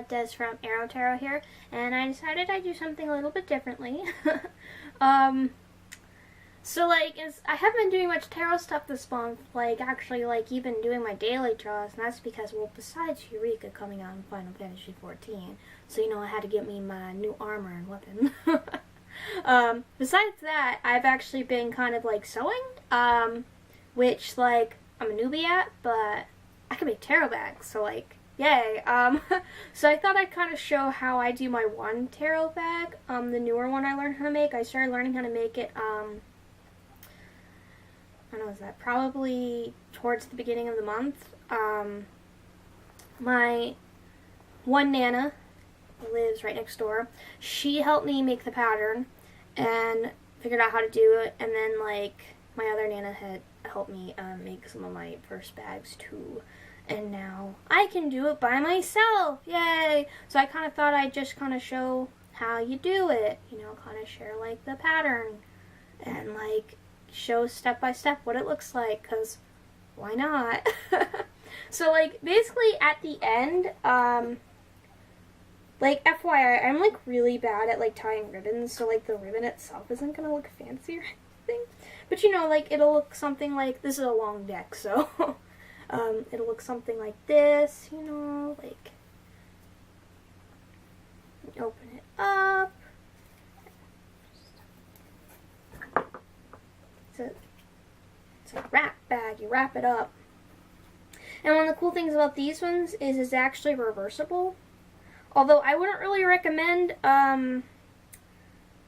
Des from Aro-Tarot here, and I decided I'd do something a little bit differently. So, like, I haven't been doing much tarot stuff this month, like, actually, like, even doing my daily draws, and that's because, well, besides Eureka coming out in Final Fantasy 14, so, you know, I had to get me my new armor and weapon. Besides that, I've actually been kind of, like, sewing, which, like, I'm a newbie at, but I can make tarot bags, so, like, yay. So I thought I'd kind of show how I do my one tarot bag, the newer one I learned how to make. I started learning how to make it, I don't know, was that probably towards the beginning of the month. My one Nana lives right next door. She helped me make the pattern and figured out how to do it, and then, like, my other Nana had helped me make some of my first bags too. And now I can do it by myself. Yay! So I kind of thought I'd just kind of show how you do it. You know, kind of share, like, the pattern. And, like, show step by step what it looks like. Because why not? So, like, basically at the end, like, FYI, I'm, like, really bad at, like, tying ribbons. So, like, the ribbon itself isn't going to look fancy or anything. But, you know, like, it'll look something like, this is a long deck, so... it'll look something like this, you know, like, open it up. It's a wrap bag, you wrap it up. And one of the cool things about these ones is it's actually reversible. Although I wouldn't really recommend,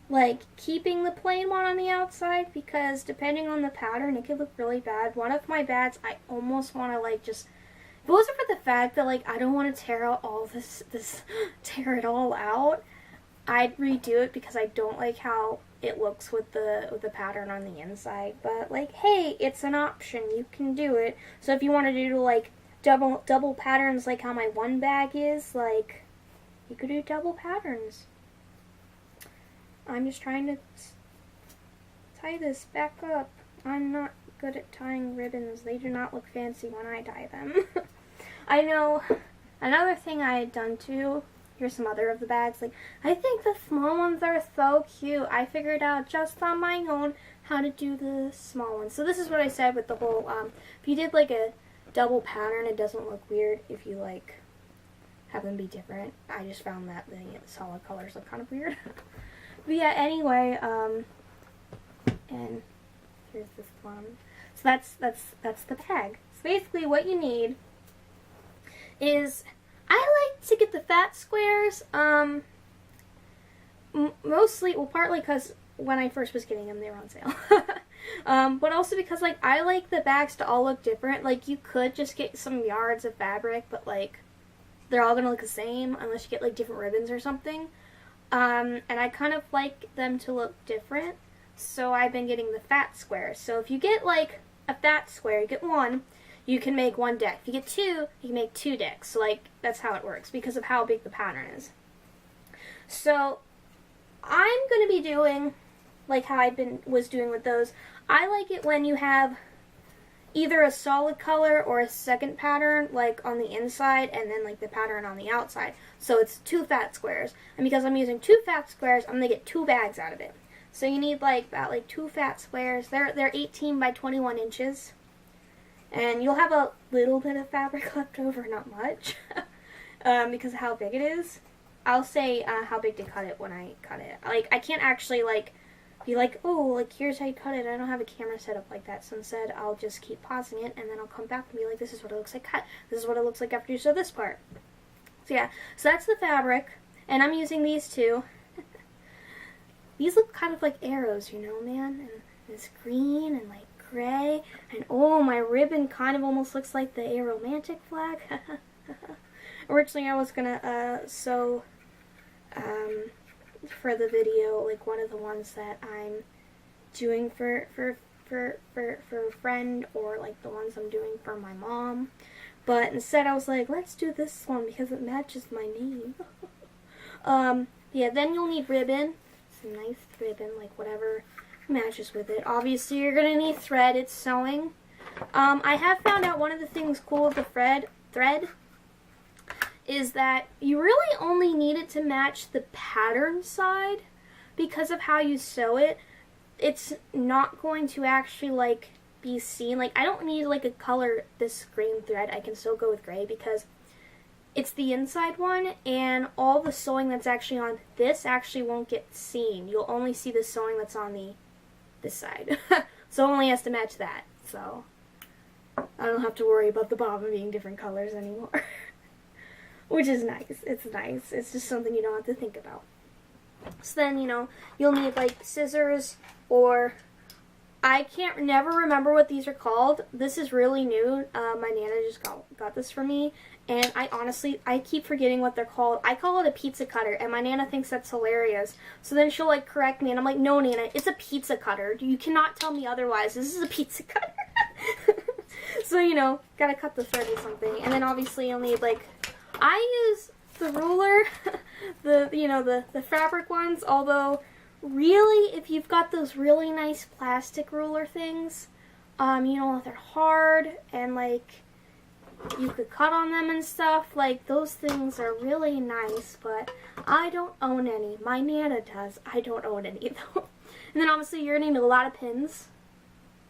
like, keeping the plain one on the outside, because depending on the pattern, it could look really bad. One of my bags, I almost want to, like, just, if it wasn't for the fact that, like, I don't want to tear out all tear it all out, I'd redo it, because I don't like how it looks with the pattern on the inside. But, like, hey, it's an option, you can do it. So if you want to do, like, double patterns, like how my one bag is, like, you could do double patterns. I'm just trying to tie this back up. I'm not good at tying ribbons. They do not look fancy when I tie them. I know another thing I had done too, here's some other of the bags, like, I think the small ones are so cute. I figured out just on my own how to do the small ones. So this is what I said with the whole, if you did like a double pattern, it doesn't look weird if you, like, have them be different. I just found that the solid colors look kind of weird. But yeah, anyway, and here's this one. So that's the bag. So basically what you need is, I like to get the fat squares, mostly, well, partly because when I first was getting them, they were on sale. But also because, like, I like the bags to all look different. Like, you could just get some yards of fabric, but, like, they're all gonna look the same unless you get, like, different ribbons or something. And I kind of like them to look different, so I've been getting the fat squares. So if you get, like, a fat square, you get one, you can make one deck. If you get two, you can make two decks. So, like, that's how it works because of how big the pattern is. So I'm going to be doing, like how I was doing with those. I like it when you have either a solid color or a second pattern, like, on the inside, and then, like, the pattern on the outside. So it's two fat squares. And because I'm using two fat squares, I'm going to get two bags out of it. So you need, like, about, like, two fat squares. They're 18 by 21 inches. And you'll have a little bit of fabric left over, not much, because of how big it is. I'll say how big to cut it when I cut it. Like, I can't actually, like, be like, oh, like, here's how you cut it. I don't have a camera set up like that, so instead I'll just keep pausing it, and then I'll come back and be like, this is what it looks like cut. This is what it looks like after you sew this part. So yeah, so that's the fabric, and I'm using these two. These look kind of like arrows, you know, man, and it's green and, like, gray, and oh, my ribbon kind of almost looks like the aromantic flag. Originally I was gonna sew for the video, like, one of the ones that I'm doing for a friend, or, like, the ones I'm doing for my mom. But instead I was like, let's do this one because it matches my name. Yeah, then you'll need ribbon. Some nice ribbon, like, whatever matches with it. Obviously you're gonna need thread. It's sewing. I have found out one of the things cool with the thread is that you really only need it to match the pattern side because of how you sew it. It's not going to actually like be seen. Like I don't need like a color this green thread. I can still go with gray because it's the inside one, and all the sewing that's actually on this actually won't get seen. You'll only see the sewing that's on this side. So it only has to match that. So I don't have to worry about the bottom being different colors anymore. Which is nice. It's nice. It's just something you don't have to think about. So then, you know, you'll need like scissors, or I can't never remember what these are called. This is really new. My Nana just got this for me, and I keep forgetting what they're called. I call it a pizza cutter, and my Nana thinks that's hilarious. So then she'll like correct me, and I'm like, no, Nana, it's a pizza cutter. You cannot tell me otherwise. This is a pizza cutter. So, you know, gotta cut the thread or something, and then obviously you'll need like, I use the ruler, the fabric ones, although really if you've got those really nice plastic ruler things, you know, they're hard and like you could cut on them and stuff, like those things are really nice, but I don't own any. My Nana does. I don't own any though. And then obviously you're gonna need a lot of pins.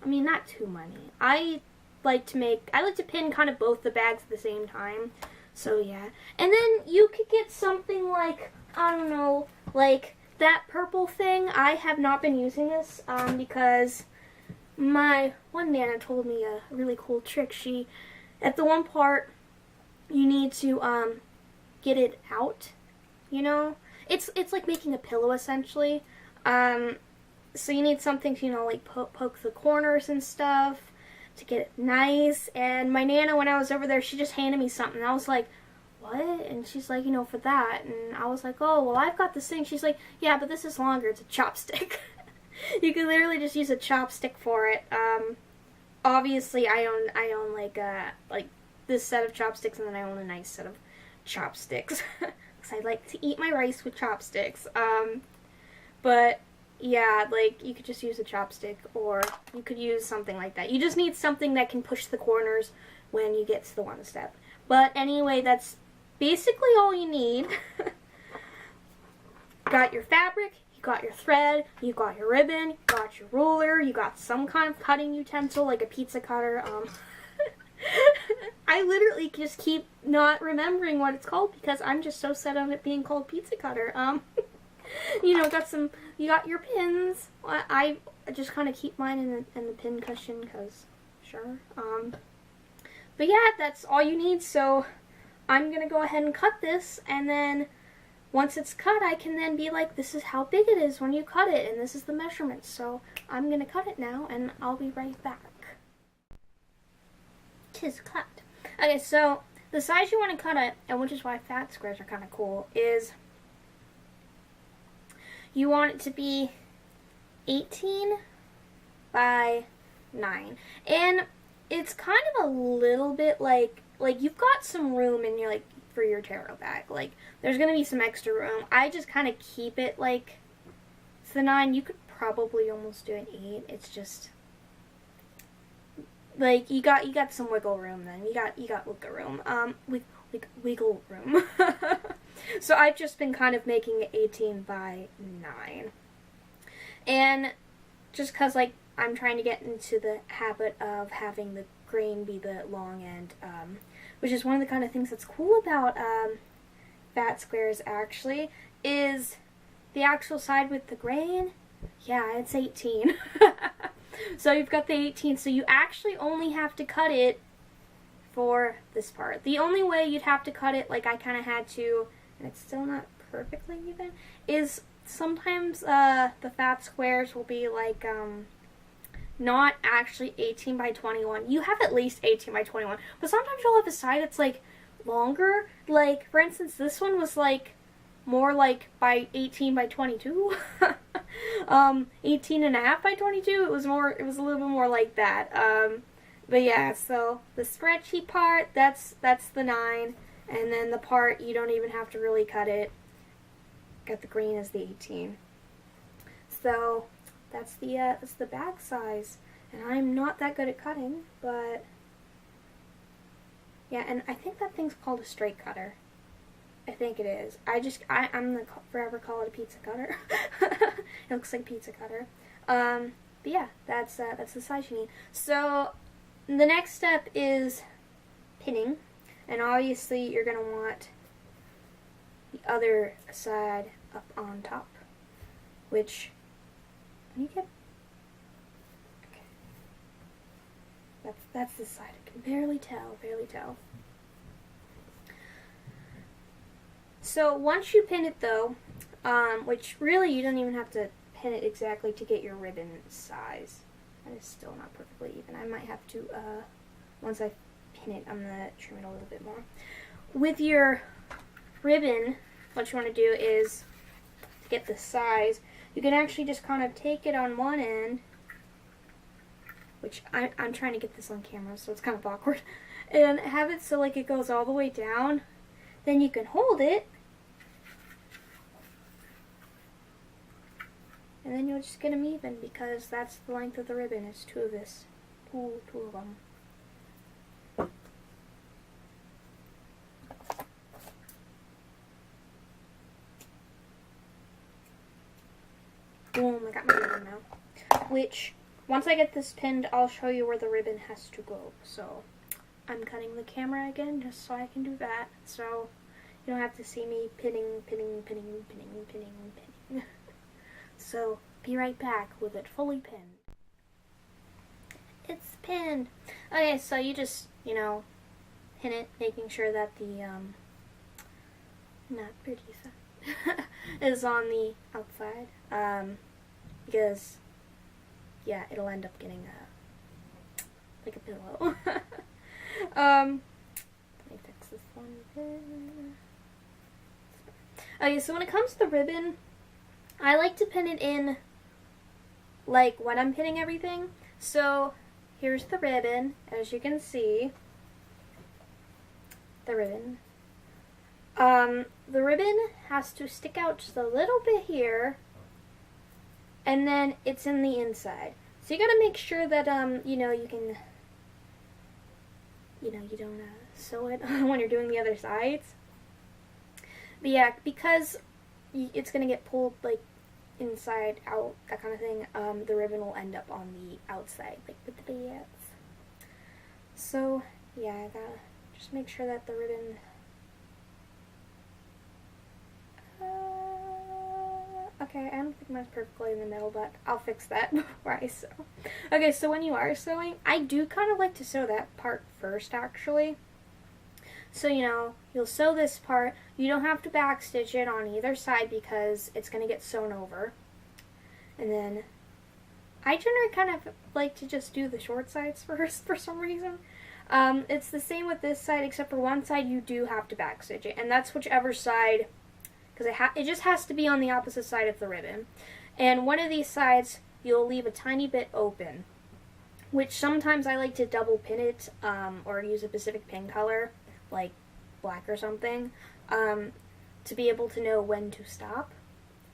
I mean, not too many. I like to pin kind of both the bags at the same time. So yeah. And then you could get something like, I don't know, like that purple thing. I have not been using this because my one Nana told me a really cool trick. At the one part, you need to get it out, you know? It's like making a pillow essentially. So you need something to, you know, like poke the corners and stuff to get it nice. And my Nana, when I was over there, she just handed me something. I was like, what? And she's like, you know, for that. And I was like, oh, well, I've got this thing. She's like, yeah, but this is longer. It's a chopstick. You can literally just use a chopstick for it. Obviously, I own like this set of chopsticks, and then I own a nice set of chopsticks because I like to eat my rice with chopsticks. But yeah, like you could just use a chopstick, or you could use something like that. You just need something that can push the corners when you get to the one step. But anyway, that's basically all you need. Got your fabric, you got your thread, you got your ribbon, you got your ruler, you got some kind of cutting utensil like a pizza cutter. I literally just keep not remembering what it's called because I'm just so set on it being called pizza cutter. You know, you got your pins. I just kind of keep mine in the pin cushion because, sure. But yeah, that's all you need. So I'm going to go ahead and cut this, and then once it's cut, I can then be like, this is how big it is when you cut it, and this is the measurements. So I'm going to cut it now, and I'll be right back. 'Tis cut. Okay, so the size you want to cut it, and which is why fat squares are kind of cool, is you want it to be 18 by 9. And it's kind of a little bit like you've got some room in your, like, for your tarot bag. Like, there's going to be some extra room. I just kind of keep it like it's the 9. You could probably almost do an 8. It's just like you got some wiggle room then. You got wiggle room. Wiggle room. So I've just been kind of making it 18 by 9. And just because, like, I'm trying to get into the habit of having the grain be the long end, which is one of the kind of things that's cool about fat squares, actually, is the actual side with the grain. Yeah, it's 18. So you've got the 18, so you actually only have to cut it for this part. The only way you'd have to cut it, like I kind of had to, and it's still not perfectly even, is sometimes the fat squares will be like not actually 18 by 21. You have at least 18 by 21, but sometimes you'll have a side that's like longer. Like, for instance, this one was like more like by 18 by 22. 18 and a half by 22. It was a little bit more like that. But yeah, so the spreadsheet part, that's the 9, and then the part you don't even have to really cut it. Got the green as the 18. So that's the bag size, and I'm not that good at cutting, but yeah, and I think that thing's called a straight cutter. I think it is. I'm gonna forever call it a pizza cutter. It looks like a pizza cutter. But yeah, that's the size you need. So the next step is pinning, and obviously you're gonna want the other side up on top, which when you get that's the side. I can barely tell. So once you pin it though, which really you don't even have to pin it exactly to get your ribbon size. That is still not perfectly even. I might have to, once I pin it, I'm going to trim it a little bit more. With your ribbon, what you want to do is, to get the size, you can actually just kind of take it on one end, which I'm trying to get this on camera, so it's kind of awkward, and have it so like it goes all the way down. Then you can hold it, and then you'll just get them even, because that's the length of the ribbon. It's two of them. Boom, I got my ribbon now. Which, once I get this pinned, I'll show you where the ribbon has to go. So, I'm cutting the camera again just so I can do that. So, you don't have to see me pinning. So, be right back with it fully pinned. It's pinned. Okay, so you just, pin it, making sure that the, not pretty side is on the outside. Because, yeah, it'll end up getting like a pillow. Let me fix this one. Okay, so when it comes to the ribbon, I like to pin it in like when I'm pinning everything. So here's the ribbon, as you can see. The ribbon. The ribbon has to stick out just a little bit here, and then it's in the inside. So you gotta make sure that, you can, you don't sew it when you're doing the other sides. But yeah, because it's gonna get pulled, like, inside, out, that kind of thing, the ribbon will end up on the outside, like with the bits. So, yeah, I gotta just make sure that the ribbon, okay, I don't think mine's perfectly in the middle, but I'll fix that before I sew. Okay, so when you are sewing, I do kind of like to sew that part first, actually. So, you'll sew this part. You don't have to backstitch it on either side because it's going to get sewn over. And then, I generally kind of like to just do the short sides first for some reason. It's the same with this side, except for one side you do have to backstitch it. And that's whichever side, because it just has to be on the opposite side of the ribbon. And one of these sides, you'll leave a tiny bit open, which sometimes I like to double pin it, or use a specific pin color, like black or something, to be able to know when to stop,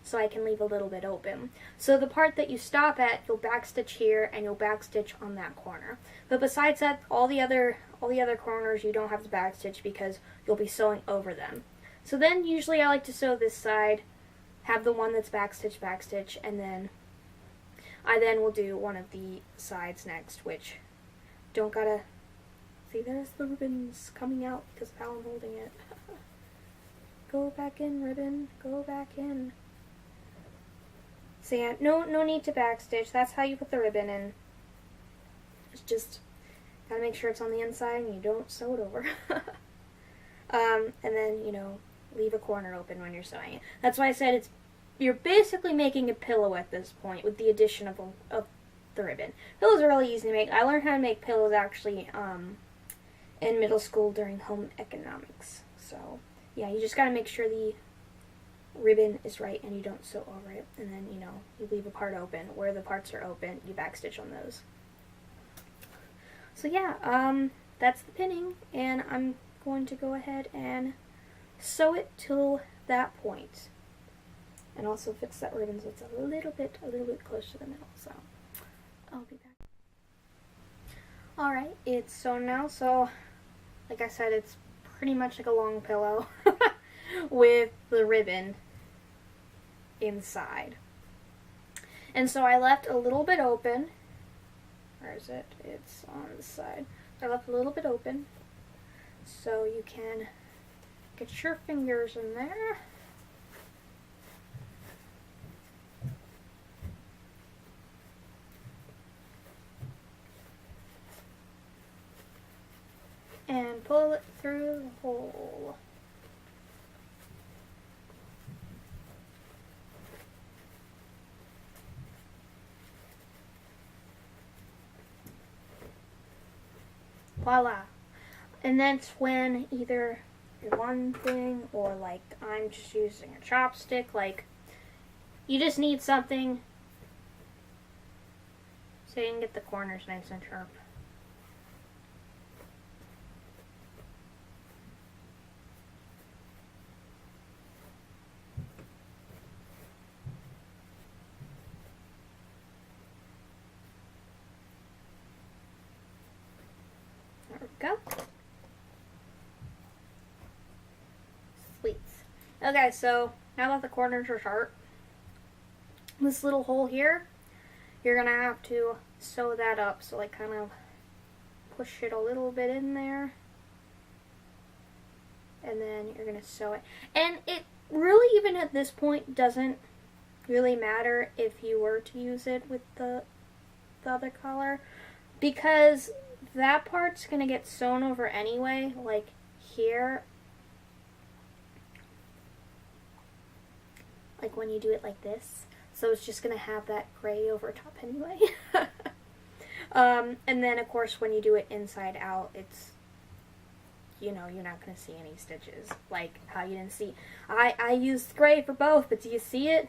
so I can leave a little bit open. So the part that you stop at, you'll backstitch here, and you'll backstitch on that corner. But besides that, all the other corners you don't have to backstitch because you'll be sewing over them. So then usually I like to sew this side, have the one that's backstitch, and then I will do one of the sides next, which don't gotta, see, there's the ribbons coming out because of how I'm holding it. Go back in, ribbon, go back in. So yeah, no need to backstitch, that's how you put the ribbon in. It's just, gotta make sure it's on the inside and you don't sew it over. And then, leave a corner open when you're sewing it. That's why I said you're basically making a pillow at this point with the addition of the ribbon. Pillows are really easy to make. I learned how to make pillows actually in middle school during home economics. So yeah, you just gotta make sure the ribbon is right and you don't sew over it. And then, you leave a part open. Where the parts are open, you backstitch on those. So yeah, that's the pinning, and I'm going to go ahead and sew it till that point, and also fix that ribbon so it's a little bit close to the middle. So I'll be back. Alright, it's sewn now. So like I said, it's pretty much like a long pillow. with the ribbon inside. And so I left a little bit open. Where is it? It's on the side. I left a little bit open so you can get your fingers in there. And pull it through the hole. Voila. And that's when either one thing or like I'm just using a chopstick, like you just need something so you can get the corners nice and sharp. There we go. Sweet. Okay, so now that the corners are sharp, this little hole here, you're gonna have to sew that up. So like kind of push it a little bit in there, and then you're gonna sew it. And it really, even at this point, doesn't really matter if you were to use it with the other color, because that part's gonna get sewn over anyway, like here. Like when you do it like this. So it's just gonna have that gray over top anyway. And then of course when you do it inside out, it's, you know, you're not gonna see any stitches. Like how you didn't see, I used gray for both, but do you see it?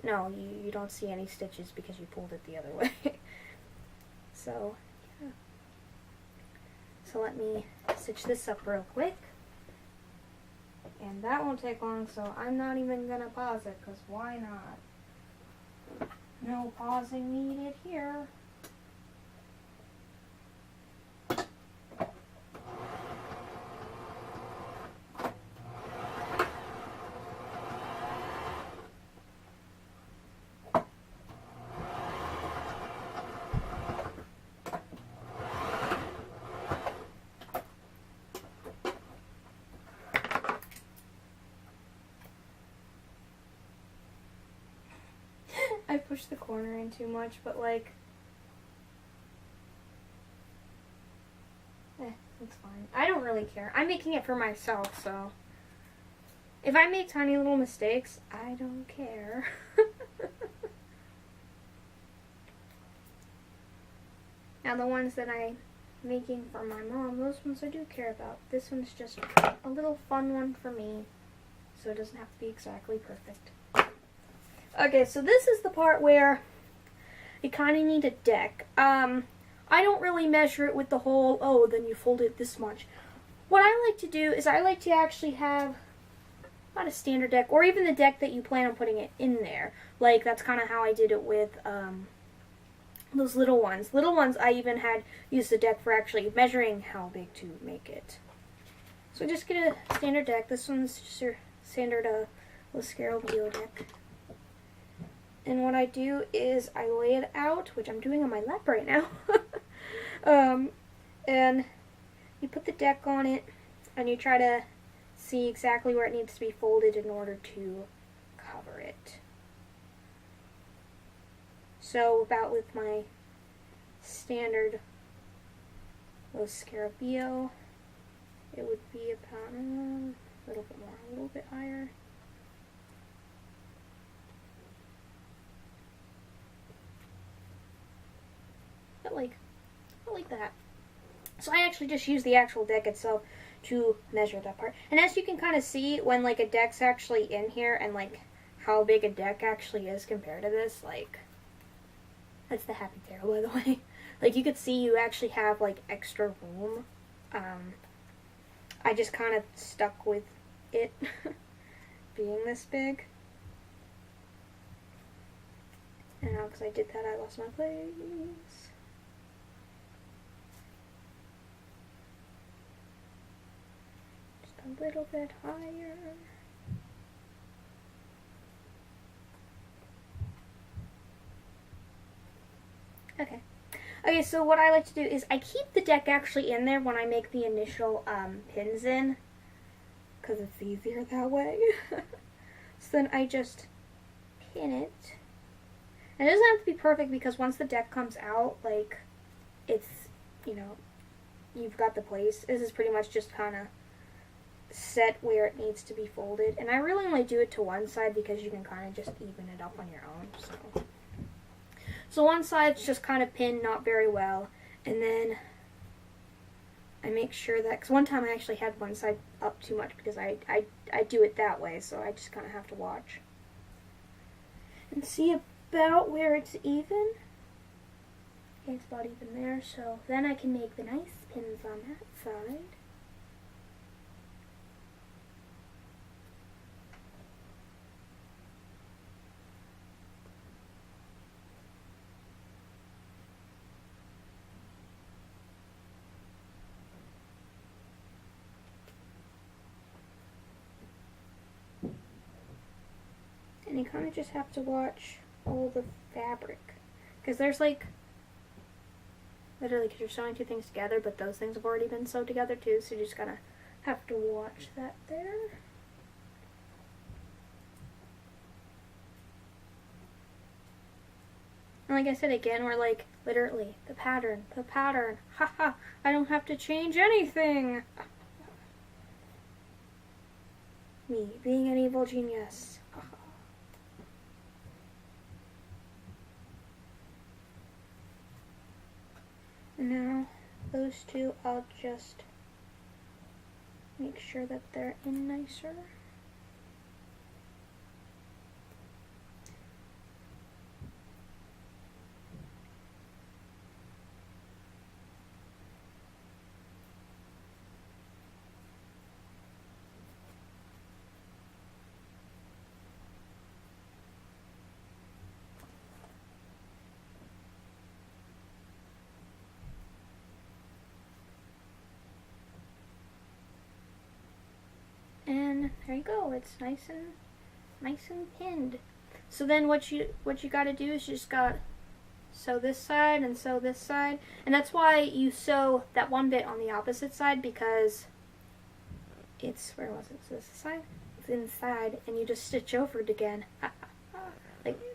No, you don't see any stitches because you pulled it the other way. So, yeah. So let me stitch this up real quick. And that won't take long, so I'm not even gonna pause it, because why not? No pausing needed here. I pushed the corner in too much, but like, it's fine. I don't really care. I'm making it for myself, so if I make tiny little mistakes, I don't care. Now the ones that I'm making for my mom, those ones I do care about. This one's just a little fun one for me, so it doesn't have to be exactly perfect. Okay, so this is the part where you kind of need a deck. I don't really measure it with the whole, oh, then you fold it this much. What I like to do is I like to actually have not a standard deck, or even the deck that you plan on putting it in there. Like, that's kind of how I did it with those little ones. Little ones, I even had used the deck for actually measuring how big to make it. So just get a standard deck. This one's just your standard reversible deck. And what I do is I lay it out, which I'm doing on my lap right now. And you put the deck on it, and you try to see exactly where it needs to be folded in order to cover it. So about with my standard reversible, it would be about a little bit more, a little bit higher. But like that. So I actually just use the actual deck itself to measure that part. And as you can kind of see, when like a deck's actually in here and like how big a deck actually is compared to this, like, that's the Happy Tarot, by the way. Like, you could see you actually have like extra room. I just kind of stuck with it being this big. And now because I did that, I lost my place. a little bit higher. Okay. Okay, so what I like to do is I keep the deck actually in there when I make the initial pins in, because it's easier that way. So then I just pin it. And it doesn't have to be perfect because once the deck comes out, like, it's, you know, you've got the place. This is pretty much just kind of set where it needs to be folded. And I really only do it to one side because you can kind of just even it up on your own. So one side's just kind of pinned not very well. And then I make sure that, because one time I actually had one side up too much because I do it that way. So I just kind of have to watch and see about where it's even. Okay, it's about even there. So then I can make the nice pins on that side. And you kind of just have to watch all the fabric. Because there's like, literally, because you're sewing two things together, but those things have already been sewed together too, so you just gotta have to watch that there. And like I said again, we're like, literally, the pattern, haha, I don't have to change anything. Me, being an evil genius. And now, those two, I'll just make sure that they're in nicer. And there you go. It's nice and pinned. So then what you got to do is you just got sew this side and sew this side, and that's why you sew that one bit on the opposite side, because it's, where was it? So this side, it's inside, and you just stitch over it again.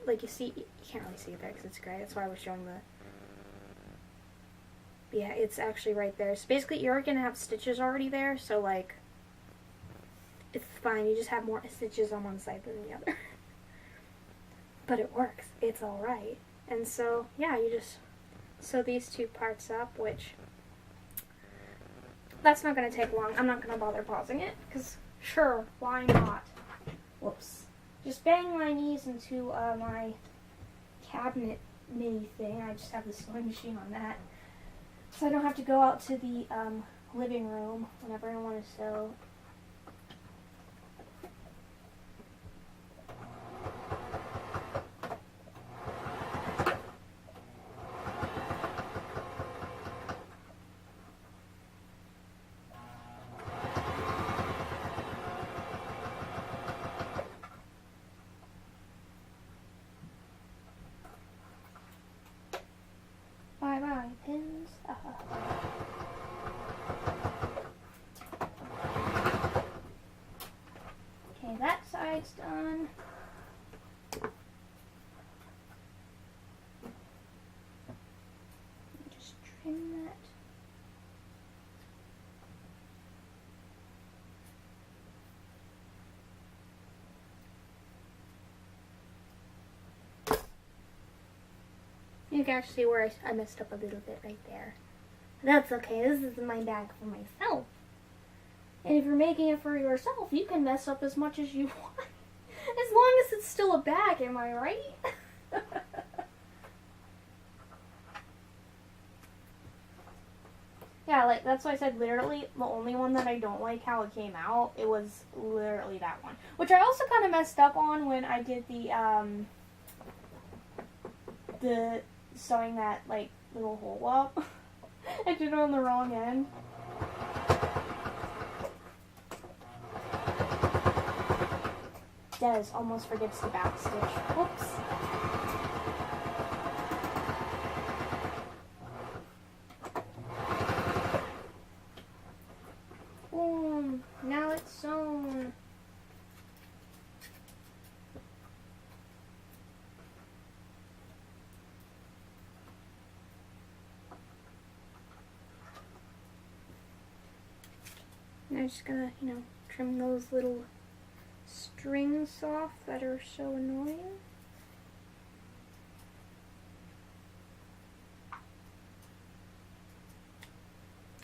like you see, you can't really see it there because it's gray. That's why I was showing the. Yeah, it's actually right there. So basically, you're gonna have stitches already there. So like, it's fine. You just have more stitches on one side than the other. But it works. It's all right. And so, yeah, you just sew these two parts up, which that's not going to take long. I'm not going to bother pausing it, because sure, why not? Whoops. Just bang my knees into my cabinet mini thing. I just have the sewing machine on that. So I don't have to go out to the living room whenever I want to sew. Bye-bye, pins. Okay, that side's done. Just trim that. You can actually see where I messed up a little bit right there. That's okay, this is my bag for myself. And if you're making it for yourself, you can mess up as much as you want. As long as it's still a bag, am I right? Yeah, like, that's why I said literally the only one that I don't like how it came out, it was literally that one. Which I also kind of messed up on when I did the sewing that, like, little hole up. I did it on the wrong end. Des almost forgets the back stitch. Whoops. Boom. Now it's sewn. I'm just gonna, trim those little strings off that are so annoying.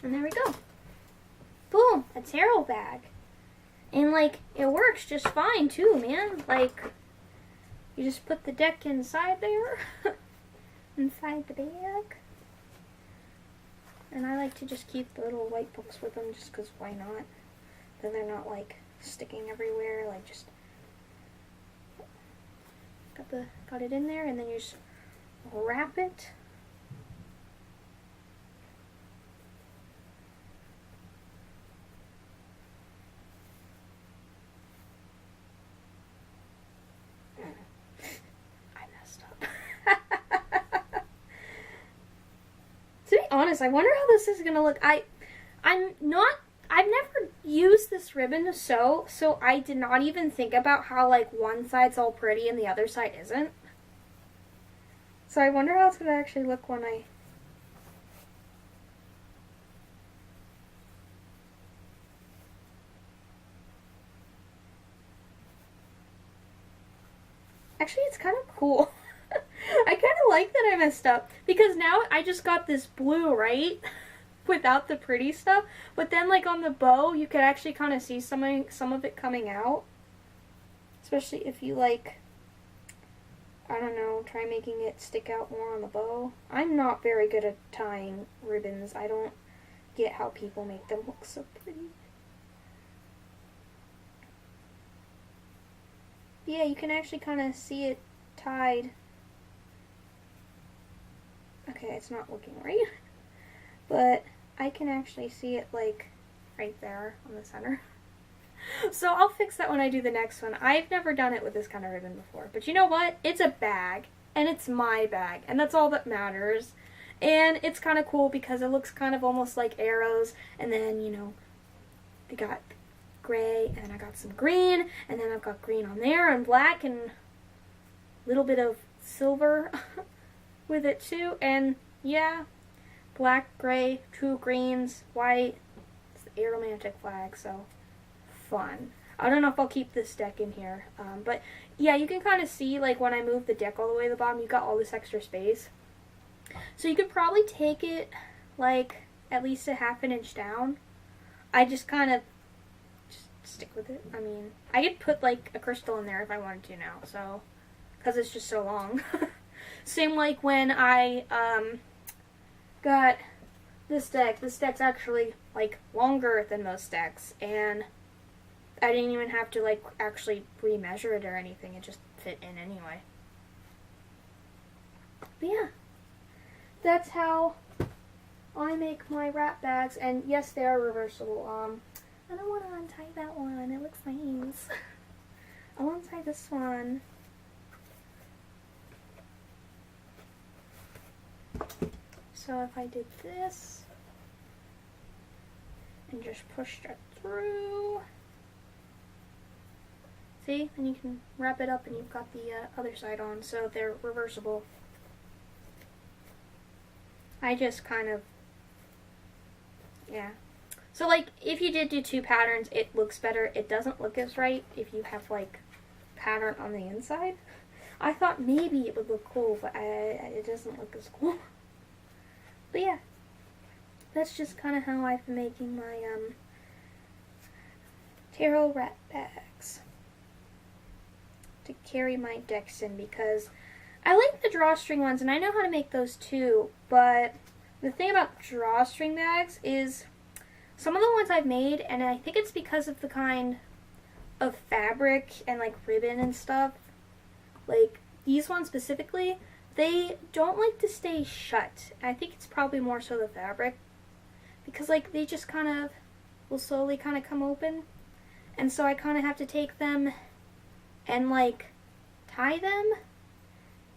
And there we go. Boom, a tarot bag. And like, it works just fine too, man. Like, you just put the deck inside there, inside the bag. And I like to just keep the little white books with them just because why not? Then they're not like sticking everywhere, like just got it in there and then you just wrap it. I messed up. To be honest, I wonder how this is gonna look. I've never used this ribbon to sew, so I did not even think about how like one side's all pretty and the other side isn't. So I wonder how it's gonna actually look when I... Actually, it's kind of cool. I kind of like that I messed up, because now I just got this blue, right? Without the pretty stuff, but then like on the bow you could actually kind of see some of it coming out, especially if you like, I don't know, try making it stick out more on the bow. I'm not very good at tying ribbons. I don't get how people make them look so pretty. But yeah, you can actually kind of see it tied. Okay, it's not looking right, but I can actually see it like right there on the center. So I'll fix that when I do the next one. I've never done it with this kind of ribbon before, but you know what? It's a bag, and it's my bag, and that's all that matters. And it's kind of cool because it looks kind of almost like arrows, and then, they got gray, and then I got some green, and then I've got green on there, and black, and a little bit of silver with it too, and yeah, black, gray, 2 greens, white. It's the aromantic flag, so fun. I don't know if I'll keep this deck in here, but yeah, you can kind of see, like, when I move the deck all the way to the bottom, you got all this extra space. So you could probably take it, like, at least a ½ inch down. I just kind of just stick with it. I mean, I could put, like, a crystal in there if I wanted to now, so, because it's just so long. Same like when I, got this deck. This deck's actually like longer than most decks, and I didn't even have to like actually remeasure it or anything. It just fit in anyway. But yeah, that's how I make my wrap bags, and yes, they are reversible. I don't want to untie that one. It looks nice. I'll untie this one. So if I did this and just pushed it through, see, and you can wrap it up and you've got the other side on, so they're reversible. I just kind of, yeah. So like, if you did do 2 patterns, it looks better. It doesn't look as right if you have like pattern on the inside. I thought maybe it would look cool, but it doesn't look as cool. But yeah, that's just kind of how I've been making my tarot wrap bags to carry my decks in, because I like the drawstring ones and I know how to make those too, but the thing about drawstring bags is some of the ones I've made, and I think it's because of the kind of fabric and like ribbon and stuff, like these ones specifically, they don't like to stay shut. I think it's probably more so the fabric, because like they just kind of will slowly kind of come open, and so I kind of have to take them and like tie them.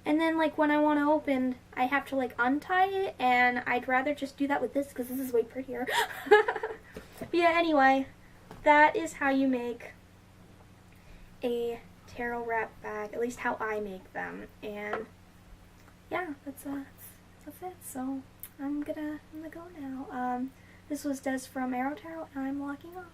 And then like when I want to open, I have to like untie it, and I'd rather just do that with this because this is way prettier. But yeah, anyway, that is how you make a tarot wrap bag, at least how I make them. And yeah, that's it. So I'm gonna go now. This was Des from Aro-Tarot, and I'm logging off.